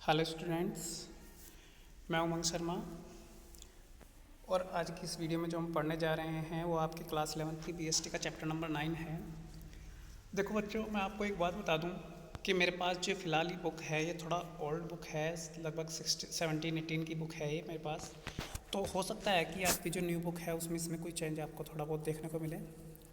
Hello students, मैं उमंग शर्मा। और आज की इस वीडियो में जो हम पढ़ने जा रहे हैं वो आपकी क्लास 11th की बीएसटी का चैप्टर नंबर 9 है। देखो बच्चों, मैं आपको एक बात बता दूं कि मेरे पास जो फ़िलहाल ये बुक है ये थोड़ा ओल्ड बुक है, लगभग 17-18 की बुक है ये मेरे पास। तो हो सकता है कि आपकी जो न्यू बुक है उसमें इसमें कोई चेंज आपको थोड़ा बहुत देखने को मिले,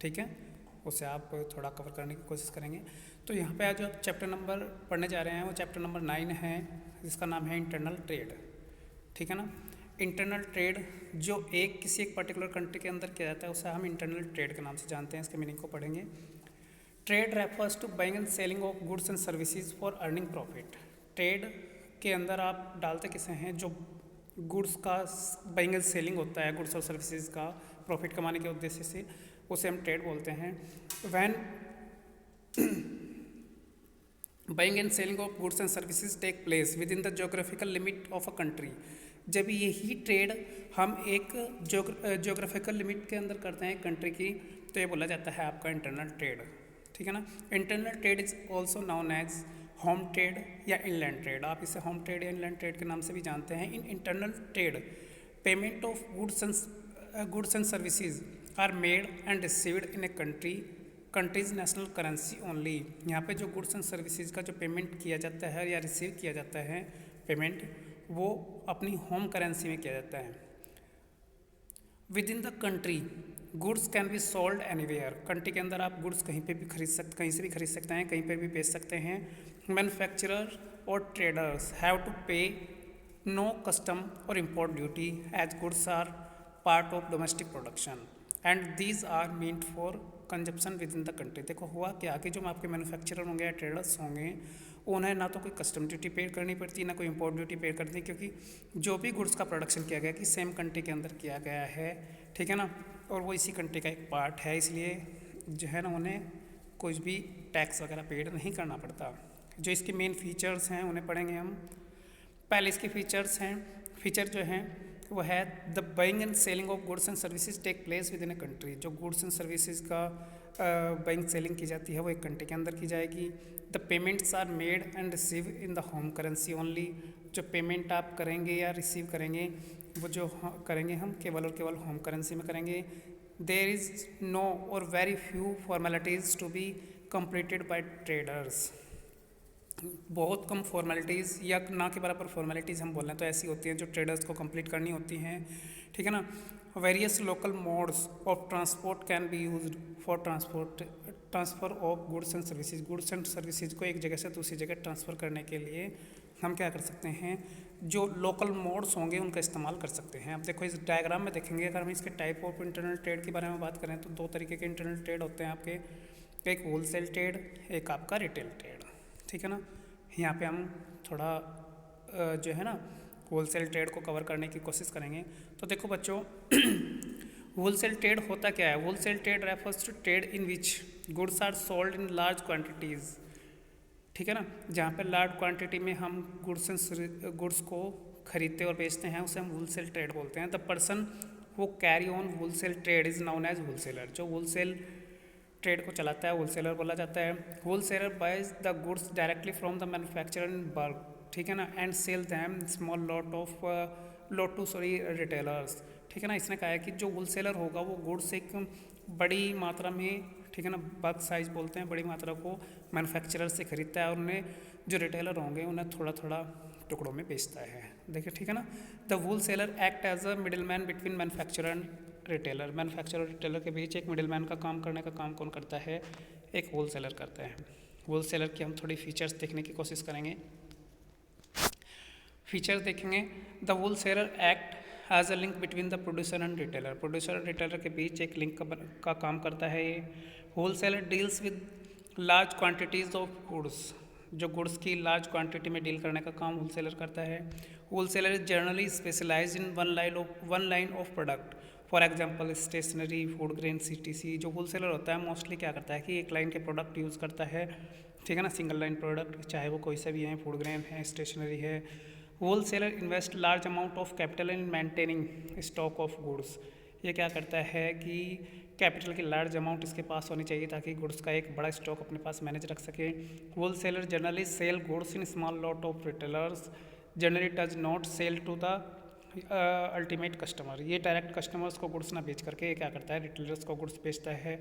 ठीक है। उसे आप थोड़ा कवर करने की कोशिश करेंगे। तो यहाँ पे आज जो आप चैप्टर नंबर पढ़ने जा रहे हैं वो चैप्टर नंबर 9 है, जिसका नाम है इंटरनल ट्रेड, ठीक है ना। इंटरनल ट्रेड जो किसी एक पर्टिकुलर कंट्री के अंदर किया जाता है उसे हम इंटरनल ट्रेड के नाम से जानते हैं। इसके मीनिंग को पढ़ेंगे। Trade refers to buying and selling of goods and services for earning profit. Trade के अंदर आप डालते किसे हैं, जो गुड्स का बाइंग एंड सेलिंग होता है, गुड्स और सर्विसेज का प्रॉफिट कमाने के उद्देश्य से, उसे हम ट्रेड बोलते हैं। When buying and selling of goods and services take place within the geographical limit of a country. जब यही ट्रेड हम एक जोग्राफिकल लिमिट के अंदर करते हैं कंट्री की, तो ये बोला जाता है आपका इंटरनल ट्रेड, ठीक है ना। Internal trade is also known as home trade या इनलैंड ट्रेड। आप इसे होम ट्रेड या इनलैंड ट्रेड के नाम से भी जानते हैं। In internal trade payment of goods and services are made and received in a country's national currency only. यहाँ पे जो गुड्स एंड सर्विसेज का जो पेमेंट किया जाता है या रिसीव किया जाता है पेमेंट, वो अपनी होम करेंसी में किया जाता है। With in the country goods can be sold anywhere. Country के अंदर आप गुड्स कहीं से भी खरीद सकते हैं, कहीं पर भी बेच सकते हैं। मैन्युफैक्चरर और traders have to pay no custom और import duty as goods are part of domestic production and these are meant for consumption within the country. देखो हुआ क्या कि जो आपके मैन्युफैक्चरर होंगे या ट्रेडर्स होंगे, उन्हें ना तो कोई कस्टम ड्यूटी पे करनी पड़ती, ना कोई इम्पोर्ट ड्यूटी पे करनी, क्योंकि जो भी गुड्स का प्रोडक्शन किया गया कि सेम कंट्री के अंदर किया गया है, ठीक है ना, और वो इसी कंट्री का एक पार्ट है, इसलिए जो है ना उन्हें कुछ भी टैक्स वगैरह पेड नहीं करना पड़ता। जो इसके मेन फीचर्स हैं उन्हें पढ़ेंगे हम। पहले इसके फीचर जो हैं वो है the buying and selling of goods and services take place within a country. जो गुड्स एंड सर्विसेज का बाइंग सेलिंग की जाती है वो एक कंट्री के अंदर की जाएगी। The payments are made and receive in the home currency only. जो पेमेंट आप करेंगे या रिसीव करेंगे वो जो करेंगे हम केवल और केवल होम करेंसी में करेंगे। देयर इज़ नो और very few formalities to be completed by traders. बहुत कम फॉर्मेलिटीज़ या ना के बराबर फॉर्मेलिटीज़ हम बोल रहे हैं तो ऐसी होती हैं जो ट्रेडर्स को कंप्लीट करनी होती हैं, ठीक है ना। Various local modes of transport can be used for transfer of goods and services. Goods and services को एक जगह से दूसरी जगह ट्रांसफ़र करने के लिए हम क्या कर सकते हैं, जो लोकल मोड्स होंगे उनका इस्तेमाल कर सकते हैं। अब देखो इस डायग्राम में देखेंगे, अगर हम इसके टाइप ऑफ इंटरनल ट्रेड के बारे में बात करें तो दो तरीके के इंटरनल ट्रेड होते हैं आपके, एक होलसेल ट्रेड, एक आपका रिटेल ट्रेड, ठीक है ना। यहाँ पे हम थोड़ा जो है ना होलसेल ट्रेड को कवर करने की कोशिश करेंगे। तो देखो बच्चों होलसेल ट्रेड होता क्या है। Wholesale trade refers to trade in which goods are sold in large quantities, ठीक है ना। जहाँ पे लार्ज क्वांटिटी में हम गुड्स को खरीदते और बेचते हैं उसे हम होलसेल ट्रेड बोलते हैं। द पर्सन वो carry on wholesale trade is known as wholesaler. जो होलसेल ट्रेड को चलाता है होलसेलर बोला जाता है। Wholesaler buys the goods directly from the manufacturer in bulk, ठीक है ना, and sell them small lot to retailers, ठीक है ना। इसने कहा है कि जो होलसेलर होगा वो गुड्स एक बड़ी मात्रा में, ठीक है ना, बल्क साइज बोलते हैं, बड़ी मात्रा को मैन्युफैक्चरर से खरीदता है और उन्हें जो रिटेलर होंगे उन्हें थोड़ा थोड़ा टुकड़ों में बेचता है। देखिए, ठीक है ना। The wholesaler act as a middle man between manufacturer and retailer. Manufacturer और रिटेलर के बीच एक मिडिल मैन का काम करने का काम कौन करता है, एक होलसेलर करता है। होलसेलर की हम थोड़ी फीचर्स देखने की कोशिश करेंगे। फीचर्स देखेंगे, the wholesaler act as a link between the producer and retailer. Producer और रिटेलर के बीच एक लिंक का काम करता है ये। Wholesaler deals with large quantities of goods. जो गुड्स की लार्ज क्वांटिटी में डील करने का काम होलसेलर करता है। Wholesaler is generally specialise in one line of product, for example stationery, food grain, CTC। जो होलसेलर होता है मोस्टली क्या करता है कि एक लाइन के प्रोडक्ट यूज़ करता है, ठीक है ना, सिंगल लाइन प्रोडक्ट, चाहे वो कोई सा भी है, फूड ग्रेन है, स्टेशनरी है। Wholesaler invest large amount of capital in maintaining stock of goods. ये क्या करता है कि कैपिटल की लार्ज अमाउंट इसके पास होनी चाहिए ताकि गुड्स का एक बड़ा स्टॉक अपने पास मैनेज रख सके। Wholesaler generally sell goods in small lot of retailers generally does not sell to the ultimate customer. ये डायरेक्ट कस्टमर्स को गुड्स ना बेच करके क्या करता है, रिटेलर्स को गुड्स बेचता है,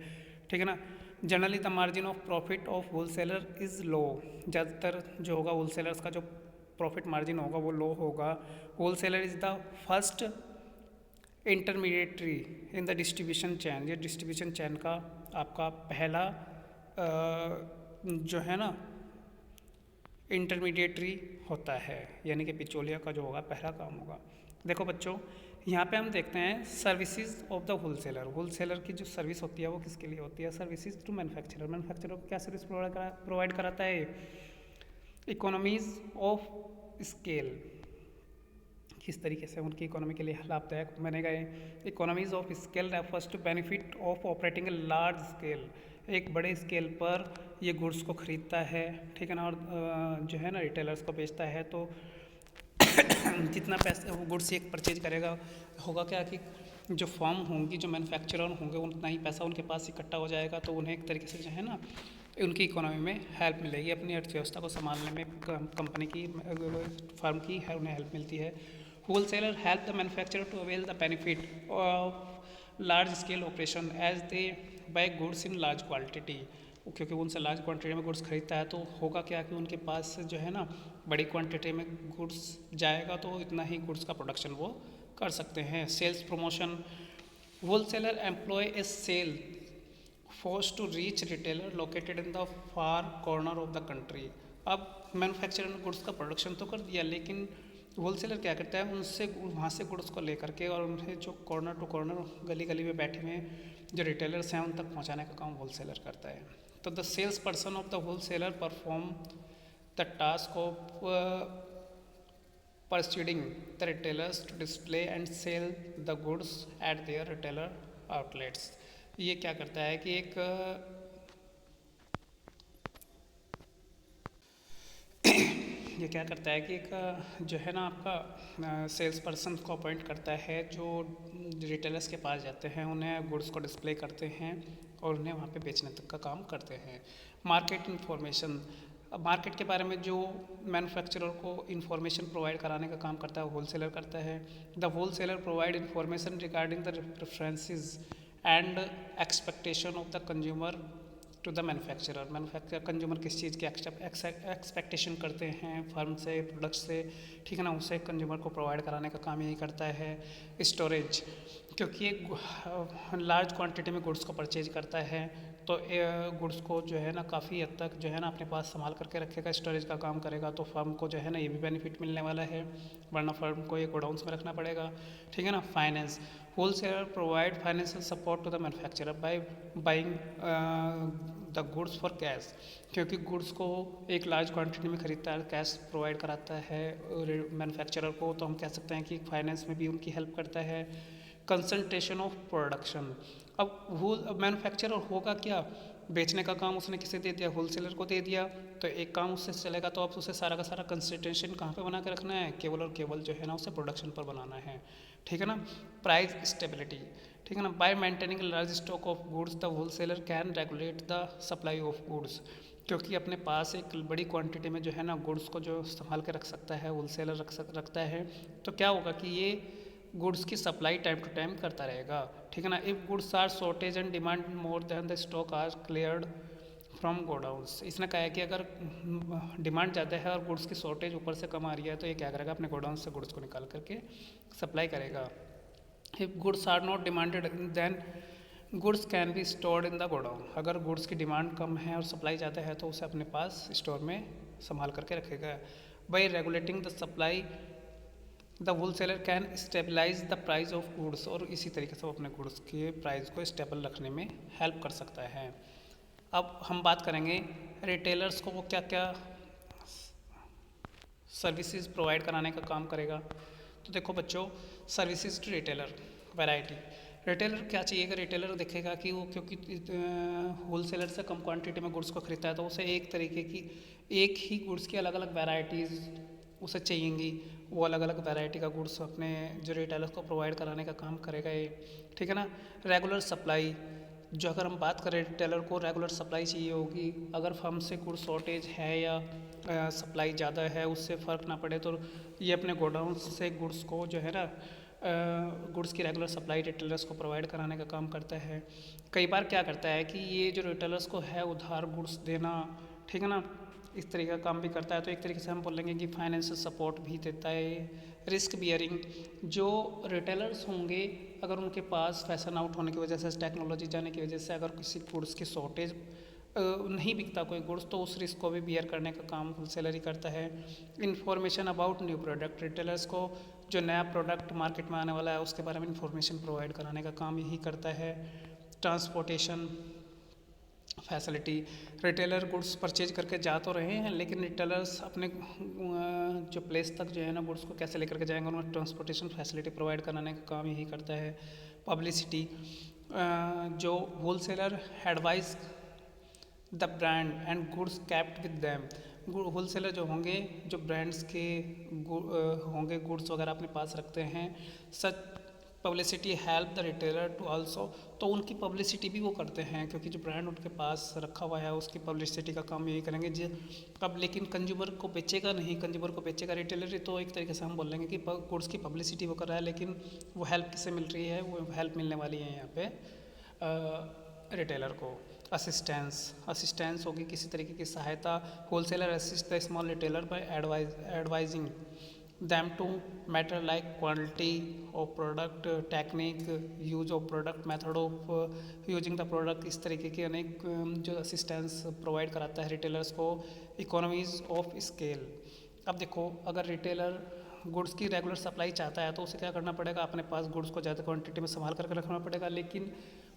ठीक है ना। Generally the margin of profit of wholesaler is low. ज़्यादातर जो होगा होल सेलर्स का जो प्रॉफिट मार्जिन होगा वो लो होगा। Wholesaler is the first intermediary in the distribution chain. ये डिस्ट्रीब्यूशन चैन का आपका पहला जो है ना इंटरमीडिएटरी होता है, यानी कि बिचौलिया का जो होगा पहला काम होगा। देखो बच्चों, यहाँ पे हम देखते हैं services of the wholesaler. Wholesaler की जो सर्विस होती है वो किसके लिए होती है? Services to manufacturer. मैन्युफैक्चरर को क्या सर्विस प्रोवाइड कराता है? Economies of scale. किस तरीके से उनकी इकोनॉमी के लिए लाभदायक बने गए? Economies of scale refers to benefit of operating a large scale. एक बड़े स्केल पर ये गुड्स को खरीदता है, ठीक है ना, और जो है ना रिटेलर्स को बेचता है। तो जितना पैसा वो गुड्स एक परचेज करेगा, होगा क्या कि जो फर्म होंगी, जो मैन्युफैक्चरर होंगे, उतना ही पैसा उनके पास इकट्ठा हो जाएगा। तो उन्हें एक तरीके से जो है ना उनकी इकोनॉमी में हेल्प मिलेगी, अपनी अर्थव्यवस्था को संभालने में कंपनी की, फर्म की उन्हें हेल्प मिलती है। Wholesaler help the manufacturer to avail the benefit of large scale operation as they buy goods in large quantity. क्योंकि उनसे लार्ज क्वांटिटी में गुड्स खरीदता है तो होगा क्या कि उनके पास जो है ना बड़ी क्वांटिटी में गुड्स जाएगा, तो इतना ही गुड्स का प्रोडक्शन वो कर सकते हैं। Sales promotion. Wholesaler employ a sale force to reach retailer located in the far corner of the country. अब मैन्युफैक्चरर ने गुड्स का प्रोडक्शन तो कर दिया, लेकिन होल सेलर क्या करता है, उनसे वहाँ से गुड्स को लेकर के और उन्हें जो कॉर्नर टू कॉर्नर गली गली में बैठे हुए जो रिटेलर्स हैं उन तक पहुँचाने का काम होल सेलर करता है। तो the sales person of the wholesaler perform the task of persuading the retailers to display and sell the goods at their retailer outlets. ये क्या करता है कि एक ये क्या करता है कि एक जो है ना आपका सेल्स पर्सन को अपॉइंट करता है, जो रिटेलर्स के पास जाते हैं, उन्हें गुड्स को डिस्प्ले करते हैं और उन्हें वहाँ पे बेचने तक का काम करते हैं। Market information. मार्केट के बारे में जो मैन्युफैक्चरर को इन्फॉर्मेशन प्रोवाइड कराने का काम करता है होल सेलर करता है। The wholesaler provide information regarding the preferences and expectation of the consumer to the manufacturer. Consumer किस चीज़ की एक्सपेक्टेशन करते हैं फर्म से, प्रोडक्ट से, ठीक है ना, उसे कंज्यूमर को प्रोवाइड कराने का काम यही करता है। स्टोरेज। क्योंकि एक लार्ज क्वांटिटी में गुड्स को परचेज करता है तो गुड्स को जो है ना काफ़ी हद तक जो है ना अपने पास संभाल करके रखेगा, स्टोरेज का काम करेगा। तो फर्म को जो है ना ये भी बेनिफिट मिलने वाला है, वरना फर्म को ये गोडाउंस में रखना पड़ेगा, ठीक है ना। Finance. Wholesaler provide financial support to the manufacturer by buying the goods for cash. क्योंकि गुड्स को एक लार्ज क्वांटिटी में खरीदता है, कैश प्रोवाइड कराता है मैन्युफैक्चरर को, तो हम कह सकते हैं कि फाइनेंस में भी उनकी हेल्प करता है। Concentration of production. अब मैन्युफैक्चरर होगा क्या, बेचने का काम उसने किसे दे दिया, होल सेलर को दे दिया, तो एक काम उससे चलेगा। तो अब उसे सारा का सारा कंसंट्रेशन कहाँ पे बना के रखना है, केवल और केवल जो है ना उसे प्रोडक्शन पर बनाना है, ठीक है ना। प्राइस स्टेबिलिटी, ठीक है ना। By maintaining large stock of goods the wholesaler can regulate the supply of goods. क्योंकि अपने पास एक बड़ी क्वांटिटी में जो है ना गुड्स को जो संभाल के रख सकता है होल सेलर रखता है, तो क्या होगा कि ये गुड्स की सप्लाई टाइम टू टाइम करता रहेगा, ठीक है ना। If goods are shortage and demand more than the stock are cleared from godowns. इसने कहा है कि अगर डिमांड ज़्यादा है और गुड्स की शॉर्टेज ऊपर से कम आ रही है तो ये क्या करेगा, अपने गोडाउन से गुड्स को निकाल करके सप्लाई करेगा। If goods are not demanded then goods can be stored in the godown. अगर गुड्स की डिमांड कम है और सप्लाई ज़्यादा है तो उसे अपने पास स्टोर में संभाल करके रखेगा। By regulating the supply the wholesaler can stabilize the price of goods. और इसी तरीके से वो अपने गुड्स के प्राइस को स्टेबल रखने में हेल्प कर सकता है। अब हम बात करेंगे रिटेलर्स को वो क्या क्या सर्विसेज प्रोवाइड कराने का काम करेगा। तो देखो बच्चों, services to retailer variety. Retailer क्या चाहिएगा, रिटेलर देखेगा कि वो क्योंकि होल सेलर से कम क्वांटिटी में गुड्स को खरीदता है तो उसे एक तरीके की एक ही गुड्स की अलग अलग वैरायटीज़ उसे चाहिएंगी। वो अलग अलग वैरायटी का गुड्स अपने जो रिटेलर्स को प्रोवाइड कराने का काम करेगा ये, ठीक है ना। Regular supply. जो अगर हम बात करें रिटेलर को रेगुलर सप्लाई चाहिए होगी, अगर फर्म से गुड शॉर्टेज है या सप्लाई ज़्यादा है उससे फ़र्क ना पड़े तो ये अपने गोडाउन से गुड्स को जो है ना गुड्स की रेगुलर सप्लाई रिटेलर्स को प्रोवाइड कराने का काम करता है। कई बार क्या करता है कि ये जो रिटेलर्स को है उधार गुड्स देना, ठीक है ना, इस तरीके का काम भी करता है। तो एक तरीके से हम बोलेंगे कि फाइनेंशियल सपोर्ट भी देता है। रिस्क बियरिंग, जो रिटेलर्स होंगे अगर उनके पास फैशन आउट होने की वजह से, टेक्नोलॉजी जाने की वजह से अगर किसी गुड्स की शॉर्टेज नहीं बिकता कोई गुड्स, तो उस रिस्क को भी बियर करने का काम होलसेलर ही करता है। Information about new product, retailers को जो नया प्रोडक्ट मार्केट में आने वाला है उसके बारे में इंफॉर्मेशन प्रोवाइड कराने का काम यही करता है। Transportation facility, retailer goods purchase करके जा तो रहे हैं लेकिन रिटेलर्स अपने जो प्लेस तक जो है ना गुड्स को कैसे लेकर के जाएंगे, उन्हें ट्रांसपोर्टेशन फैसिलिटी प्रोवाइड कराने का काम यही करता है। पब्लिसिटी, जो wholesaler advice the brand and goods kept with them, wholesaler जो होंगे जो ब्रांड्स के होंगे गुड्स वगैरह अपने पास रखते हैं, such publicity help the retailer to also, तो उनकी पब्लिसिटी भी वो करते हैं क्योंकि जो ब्रांड उनके पास रखा हुआ है उसकी पब्लिसिटी का काम यही करेंगे जी। अब लेकिन कंज्यूमर को बेचेगा नहीं, कंज्यूमर को बेचेगा रिटेलर, तो एक तरीके से हम बोलेंगे कि गुड्स की पब्लिसिटी वो कर रहा है, लेकिन वो हेल्प किससे मिल रही है, वो हेल्प मिलने वाली है यहाँ पे रिटेलर को। असिस्टेंस होगी किसी तरीके की सहायता, wholesaler assist the small retailer by advising them to matter like quantity of product, technique, use of product, method of using the product, इस तरीके के अनेक जो असिस्टेंस प्रोवाइड कराता है रिटेलर्स को। इकोनॉमीज ऑफ स्केल, अब देखो अगर रिटेलर गुड्स की रेगुलर सप्लाई चाहता है तो उसे क्या करना पड़ेगा, अपने पास गुड्स को ज़्यादा क्वांटिटी में संभाल करके रखना पड़ेगा, लेकिन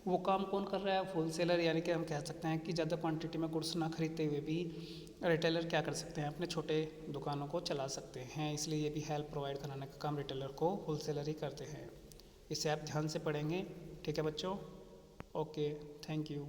वो काम कौन कर रहा है, होलसेलर, यानी कि हम कह सकते हैं कि ज़्यादा क्वांटिटी में गुड्स ना खरीदते हुए भी रिटेलर क्या कर सकते हैं, अपने छोटे दुकानों को चला सकते हैं। इसलिए ये भी हेल्प प्रोवाइड कराने का काम रिटेलर को होलसेलर ही करते हैं। इसे आप ध्यान से पढ़ेंगे, ठीक है बच्चों। Okay, thank you.